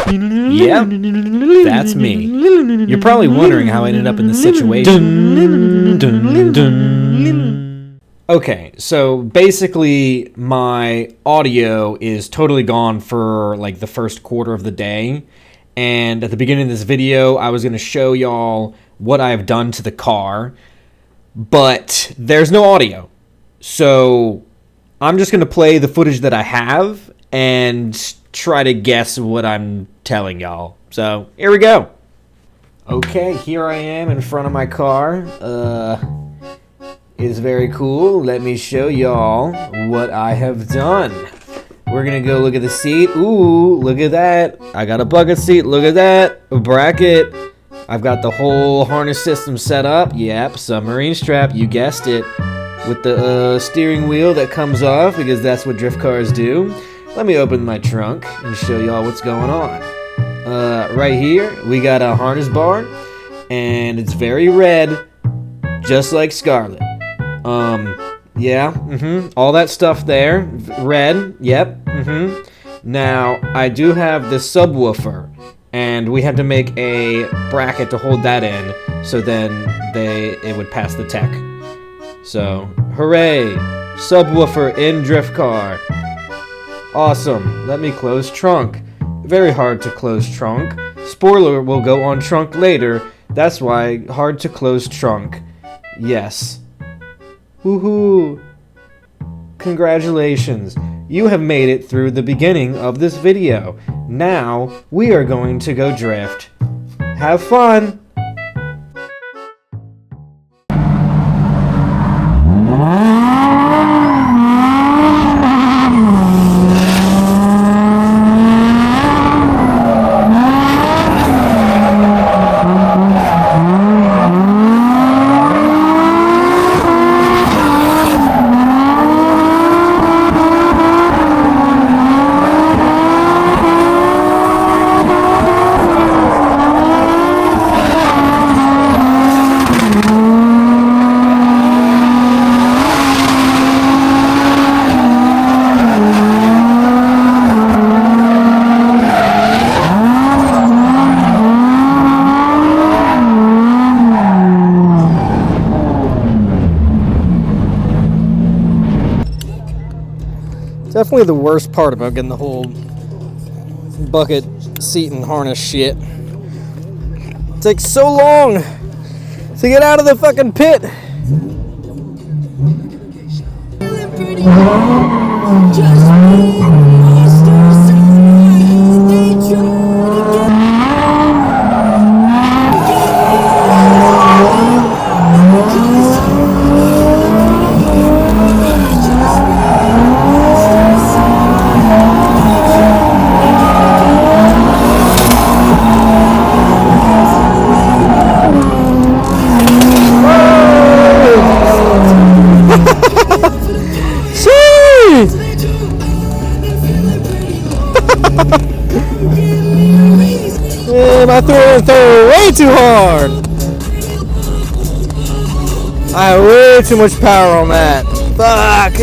Yep, that's me. You're probably wondering how I ended up in this situation. Okay, so basically my audio is totally gone for like the first quarter of the day. And at the beginning of this video, I was going to show y'all what I've done to the car, but there's no audio. So I'm just going to play the footage that I have and try to guess what I'm telling y'all. So here we go. Okay, here I am in front of my car. It's very cool. Let me show y'all what I have done. We're gonna go look at the seat. Ooh, look at that. I got a bucket seat. Look at that. A bracket. I've got the whole harness system set up. Yep, submarine strap. You guessed it. With the steering wheel that comes off, because that's what drift cars do. Let me open my trunk and show y'all what's going on. Right here, we got a harness bar, and it's very red, just like Scarlet. Yeah, all that stuff there, red, yep, Now, I do have the subwoofer, and we had to make a bracket to hold that in, so then it would pass the tech. So, hooray, subwoofer in drift car. Awesome. Let me close trunk. Very hard to close trunk. Spoiler will go on trunk later. That's why hard to close trunk. Yes. Woohoo. Congratulations. You have made it through the beginning of this video. Now, we are going to go drift. Have fun. Definitely the worst part about getting the whole bucket seat and harness shit. It takes so long to get out of the fucking pit. I threw it way too hard. I have way too much power on that. Fuck.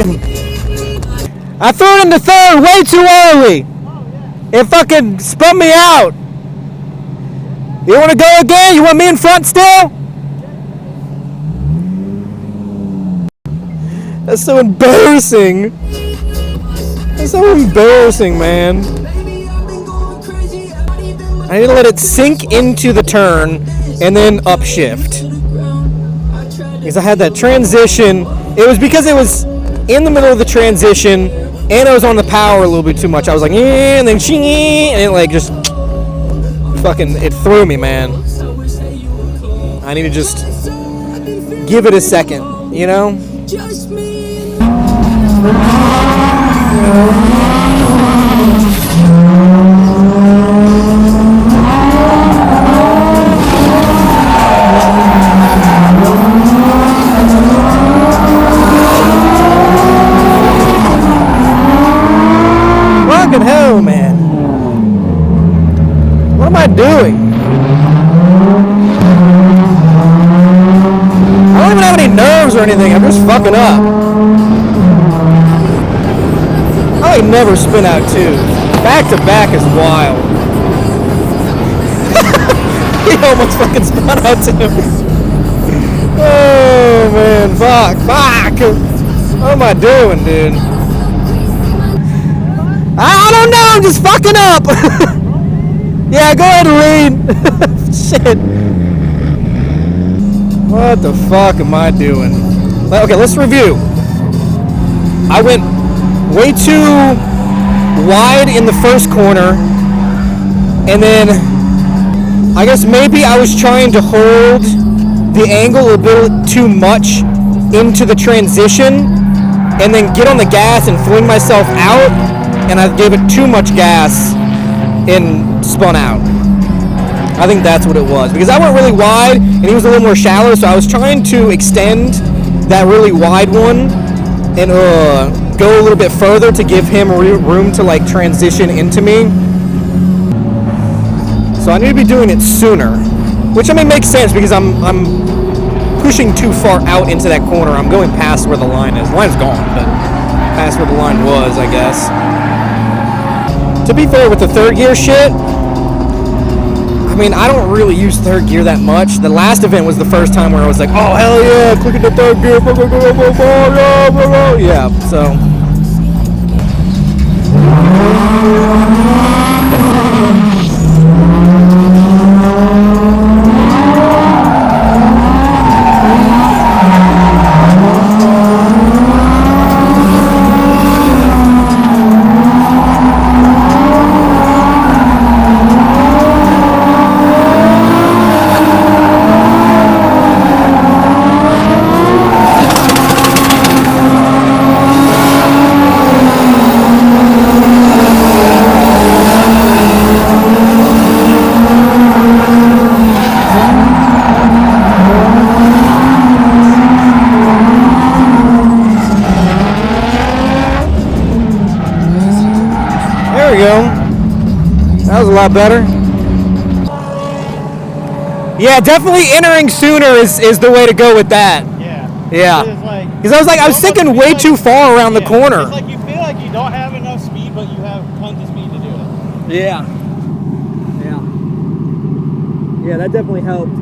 I threw it into third way too early. It fucking spun me out. You want to go again? You want me in front still? That's so embarrassing. That's so embarrassing, man. I need to let it sink into the turn and then upshift. Because I had that transition. It was because it was in the middle of the transition and I was on the power a little bit too much. I was like, yeah, and then ching, and it like just fucking, it threw me, man. I need to just give it a second, you know? Fucking hell, man. What am I doing? I don't even have any nerves or anything. I'm just fucking up. I like never spin out too. Back to back is wild. He almost fucking spun out too. Oh man, fuck. What am I doing, dude? I don't know, I'm just fucking up. Yeah, go ahead and read. Shit. What the fuck am I doing? Okay, let's review. I went way too wide in the first corner, and then I guess maybe I was trying to hold the angle a bit too much into the transition and then get on the gas and fling myself out, and I gave it too much gas and spun out. I think that's what it was, because I went really wide and he was a little more shallow, so I was trying to extend that really wide one and go a little bit further to give him room to like transition into me. So I need to be doing it sooner, which I mean makes sense because I'm pushing too far out into that corner. I'm going past where the line is. The line's gone, but past where the line was, I guess. To be fair with the third gear shit, I mean, I don't really use third gear that much. The last event was the first time where I was like, oh, hell yeah, click at the third gear, yeah, so. There we go. That was a lot better. Yeah, definitely entering sooner is the way to go with that. Yeah. Because I was thinking way too far around the corner. It's like you feel like you don't have enough speed, but you have tons of speed to do it. Yeah. Yeah, that definitely helped.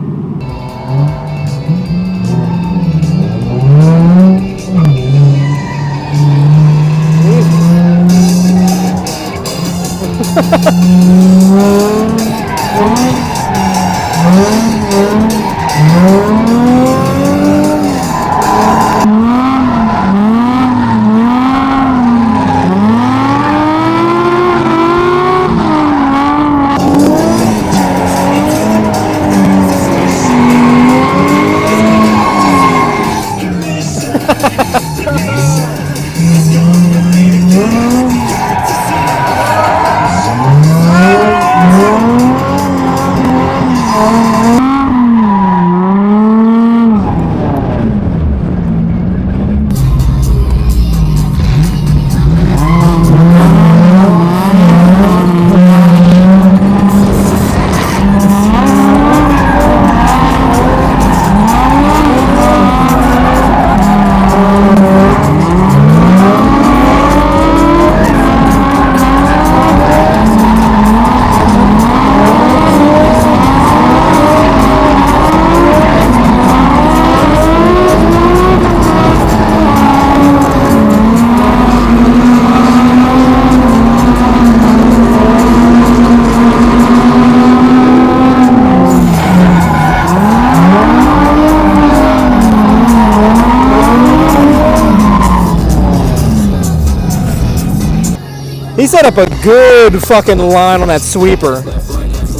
He set up a good fucking line on that sweeper.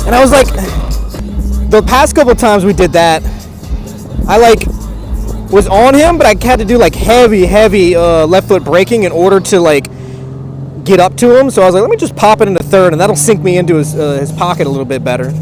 And I was like, the past couple times we did that, I like was on him, but I had to do like heavy left foot braking in order to like get up to him. So I was like, let me just pop it into third, and that'll sink me into his pocket a little bit better.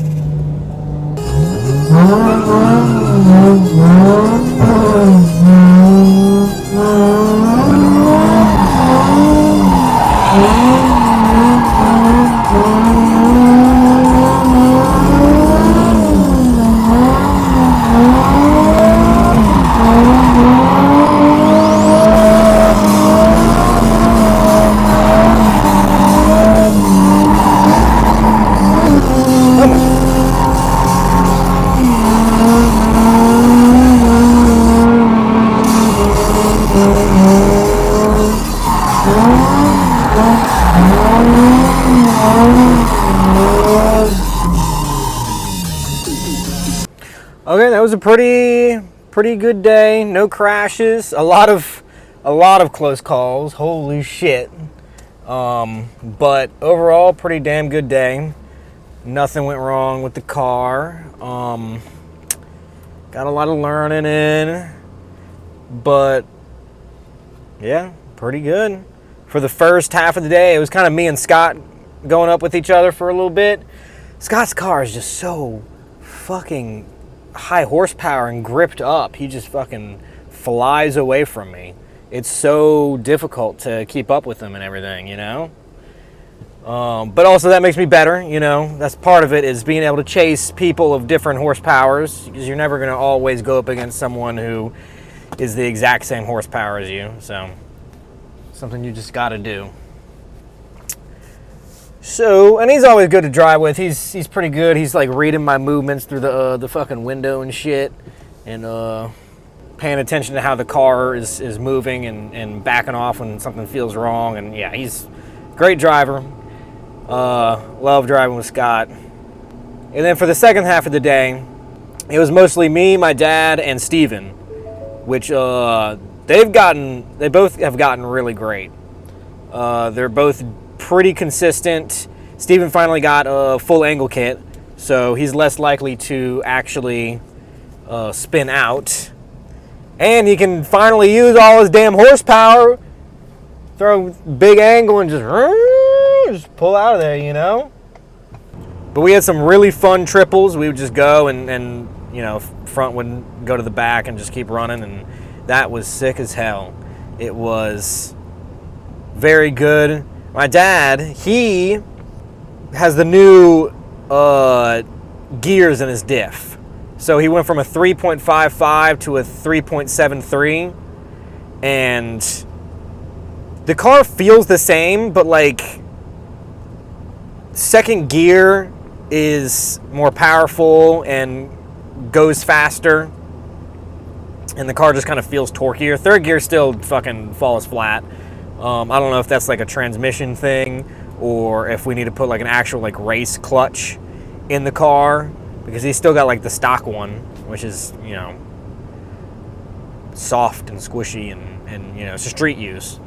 Okay, that was a pretty good day. No crashes. A lot of close calls. Holy shit. But overall, pretty damn good day. Nothing went wrong with the car. Got a lot of learning in, but yeah, pretty good. For the first half of the day, it was kind of me and Scott going up with each other for a little bit. Scott's car is just so fucking high horsepower and gripped up. He just fucking flies away from me. It's so difficult to keep up with him and everything, you know? But also that makes me better, you know? That's part of it, is being able to chase people of different horsepowers, because you're never going to always go up against someone who is the exact same horsepower as you. So, something you just got to do. So, and he's always good to drive with. He's pretty good. He's like reading my movements through the fucking window and shit, and paying attention to how the car is moving and backing off when something feels wrong. And yeah, he's a great driver. Love driving with Scott. And then for the second half of the day, it was mostly me, my dad, and Steven, which they both have gotten really great. They're both pretty consistent. Steven finally got a full angle kit, so he's less likely to actually spin out. And he can finally use all his damn horsepower, throw big angle and just pull out of there, you know? But we had some really fun triples. We would just go and you know, front would go to the back and just keep running, and that was sick as hell. It was very good. My dad, he has the new gears in his diff. So he went from a 3.55 to a 3.73, and the car feels the same, but like second gear is more powerful and goes faster, and the car just kind of feels torquier. Third gear still fucking falls flat. I don't know if that's like a transmission thing, or if we need to put like an actual like race clutch in the car, because he's still got like the stock one, which is, you know, soft and squishy and you know, it's street use.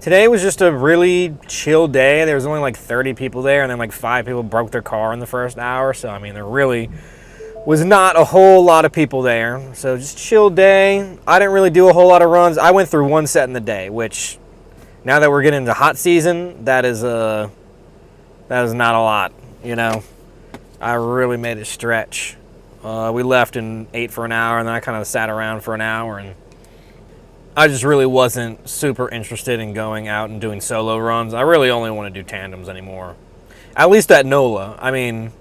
Today was just a really chill day. There was only like 30 people there, and then like 5 people broke their car in the first hour. So, I mean, there really was not a whole lot of people there. So, just chill day. I didn't really do a whole lot of runs. I went through one set in the day, which now that we're getting into hot season, that is not a lot, you know. I really made it stretch. We left and ate for an hour, and then I kind of sat around for an hour, and I just really wasn't super interested in going out and doing solo runs. I really only want to do tandems anymore. At least at NOLA. I mean,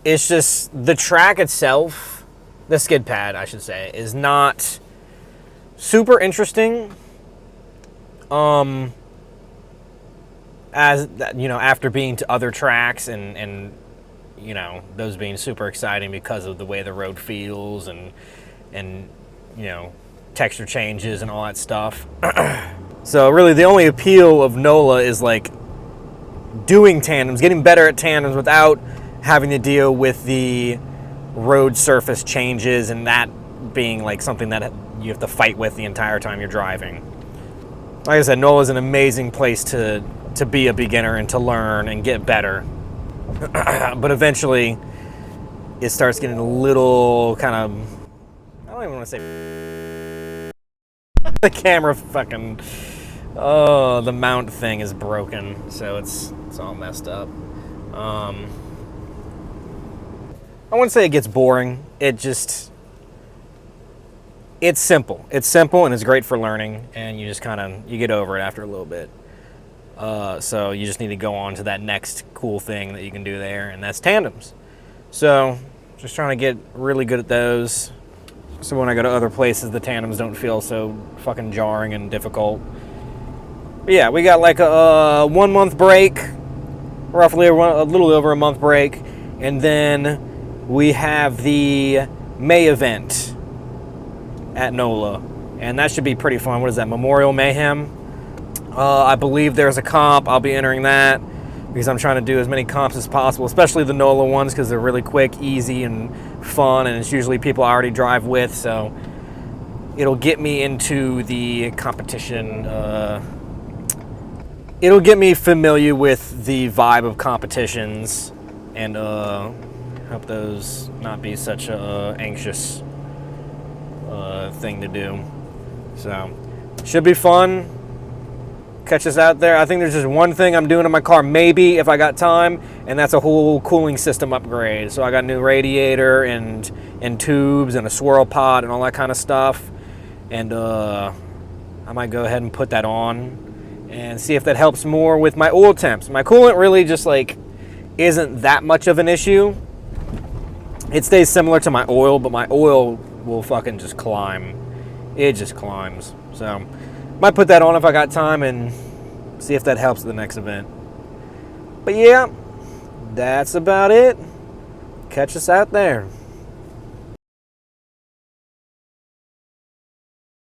it's just the track itself, the skid pad, I should say, is not super interesting. As you know, after being to other tracks and you know, those being super exciting because of the way the road feels and you know, texture changes and all that stuff. So really the only appeal of NOLA is like doing tandems, getting better at tandems without having to deal with the road surface changes and that being like something that you have to fight with the entire time you're driving. Like I said, NOLA is an amazing place to be a beginner and to learn and get better. But eventually it starts getting a little kind of, I don't even want to say the camera fucking, oh, the mount thing is broken, so it's all messed up. I wouldn't say it gets boring. It's simple. It's simple and it's great for learning, and you just kind of, you get over it after a little bit. So you just need to go on to that next cool thing that you can do there, and that's tandems. So just trying to get really good at those, so when I go to other places, the tandems don't feel so fucking jarring and difficult. But yeah, we got like a 1 month break, roughly a little over a month break, and then we have the May event at NOLA, and that should be pretty fun. What is that, Memorial Mayhem? I believe there's a comp. I'll be entering that because I'm trying to do as many comps as possible, especially the NOLA ones because they're really quick, easy, and fun, and it's usually people I already drive with, so it'll get me into the competition. It'll get me familiar with the vibe of competitions, and hope those not be such a anxious thing to do. So, should be fun. Catch us out there. I think there's just one thing I'm doing in my car, maybe if I got time, and that's a whole cooling system upgrade. So I got a new radiator and tubes and a swirl pod and all that kind of stuff, and I might go ahead and put that on and see if that helps more with my oil temps. My coolant really just like isn't that much of an issue. It stays similar to my oil, but my oil will fucking just climb. It just climbs. So might put that on if I got time and see if that helps at the next event. But yeah, that's about it. Catch us out there.